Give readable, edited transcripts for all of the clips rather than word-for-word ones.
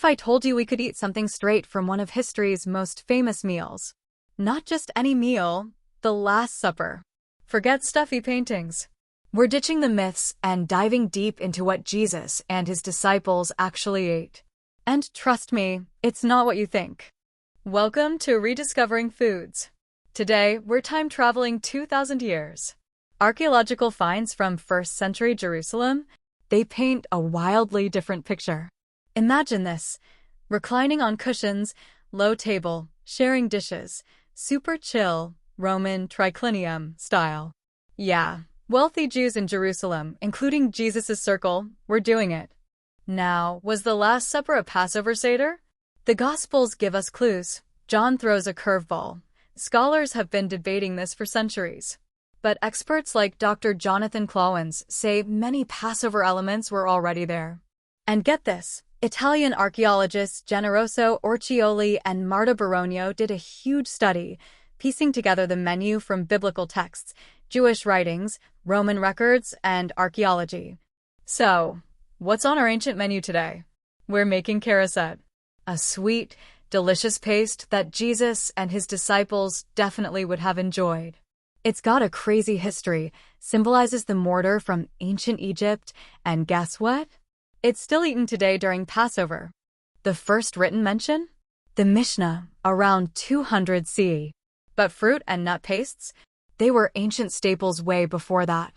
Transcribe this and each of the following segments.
I told you we could eat something straight from one of history's most famous meals? Not just any meal, the Last Supper. Forget stuffy paintings. We're ditching the myths and diving deep into what Jesus and his disciples actually ate. And trust me, it's not what you think. Welcome to Rediscovering Foods. Today, we're time traveling 2,000 years. Archaeological finds from 1st century Jerusalem, they paint a wildly different picture. Imagine this, reclining on cushions, low table, sharing dishes, super chill, Roman triclinium style. Yeah, wealthy Jews in Jerusalem, including Jesus' circle, were doing it. Now, was the Last Supper a Passover Seder? The Gospels give us clues. John throws a curveball. Scholars have been debating this for centuries. But experts like Dr. Jonathan Clawens say many Passover elements were already there. And get this, Italian archaeologists Generoso Orcioli and Marta Baronio did a huge study, piecing together the menu from biblical texts, Jewish writings, Roman records, and archaeology. So, what's on our ancient menu today? We're making charoset, a sweet, delicious paste that Jesus and his disciples definitely would have enjoyed. It's got a crazy history, symbolizes the mortar from ancient Egypt, and guess what? It's still eaten today during Passover. The first written mention? The Mishnah, around 200 CE. But fruit and nut pastes? They were ancient staples way before that.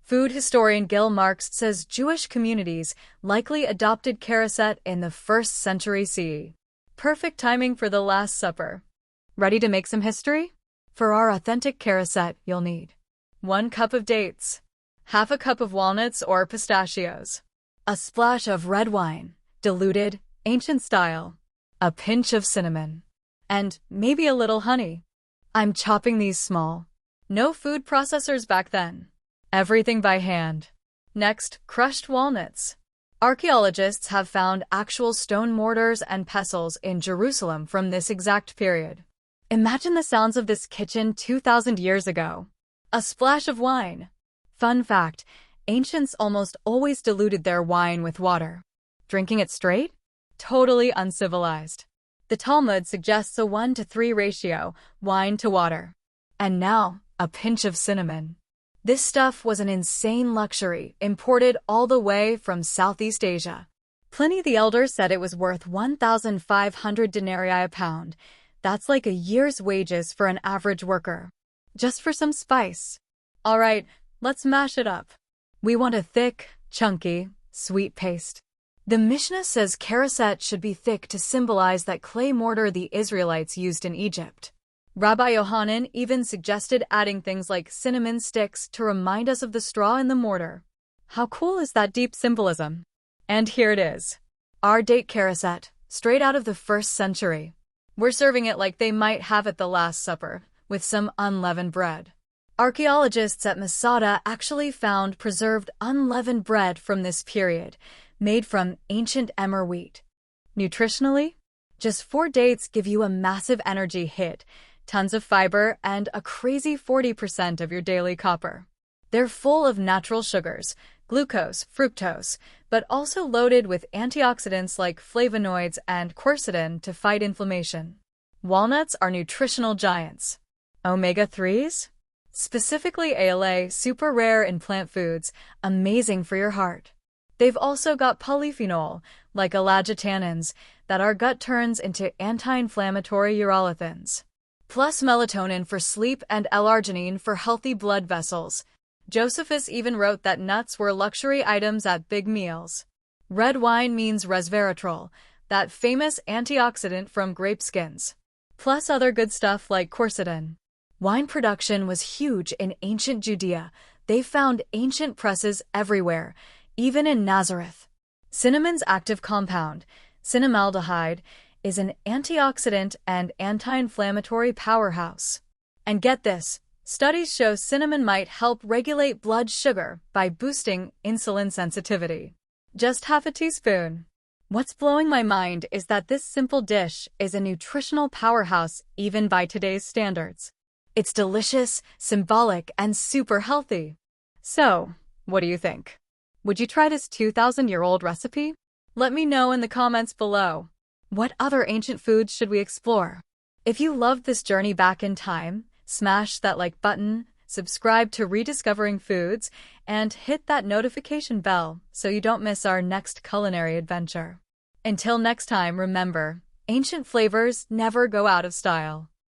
Food historian Gil Marks says Jewish communities likely adopted charoset in the 1st century CE. Perfect timing for the Last Supper. Ready to make some history? For our authentic charoset, you'll need 1 cup of dates, half a cup of walnuts or pistachios, a splash of red wine, diluted, ancient style, a pinch of cinnamon, and maybe a little honey. I'm chopping these small. No food processors back then. Everything by hand. Next, crushed walnuts. Archaeologists have found actual stone mortars and pestles in Jerusalem from this exact period. Imagine the sounds of this kitchen 2,000 years ago. A splash of wine. Fun fact, ancients almost always diluted their wine with water. Drinking it straight? Totally uncivilized. The Talmud suggests a 1:3 ratio, wine to water. And now, a pinch of cinnamon. This stuff was an insane luxury, imported all the way from Southeast Asia. Pliny the Elder said it was worth 1,500 denarii a pound. That's like a year's wages for an average worker. Just for some spice. All right, let's mash it up. We want a thick, chunky, sweet paste. The Mishnah says charoset should be thick to symbolize that clay mortar the Israelites used in Egypt. Rabbi Yohanan even suggested adding things like cinnamon sticks to remind us of the straw in the mortar. How cool is that deep symbolism? And here it is. Our date charoset, straight out of the 1st century. We're serving it like they might have at the Last Supper, with some unleavened bread. Archaeologists at Masada actually found preserved unleavened bread from this period, made from ancient emmer wheat. Nutritionally, just 4 dates give you a massive energy hit, tons of fiber, and a crazy 40% of your daily copper. They're full of natural sugars, glucose, fructose, but also loaded with antioxidants like flavonoids and quercetin to fight inflammation. Walnuts are nutritional giants. Omega-3s? Specifically ALA, super rare in plant foods, amazing for your heart. They've also got polyphenol, like allagitannins, that our gut turns into anti-inflammatory urolithins. Plus melatonin for sleep and L-arginine for healthy blood vessels. Josephus even wrote that nuts were luxury items at big meals. Red wine means resveratrol, that famous antioxidant from grape skins. Plus other good stuff like quercetin. Wine production was huge in ancient Judea. They found ancient presses everywhere, even in Nazareth. Cinnamon's active compound, cinnamaldehyde, is an antioxidant and anti-inflammatory powerhouse. And get this, studies show cinnamon might help regulate blood sugar by boosting insulin sensitivity. Just half a teaspoon. What's blowing my mind is that this simple dish is a nutritional powerhouse even by today's standards. It's delicious, symbolic, and super healthy. So, what do you think? Would you try this 2,000-year-old recipe? Let me know in the comments below. What other ancient foods should we explore? If you loved this journey back in time, smash that like button, subscribe to Rediscovering Foods, and hit that notification bell so you don't miss our next culinary adventure. Until next time, remember, ancient flavors never go out of style.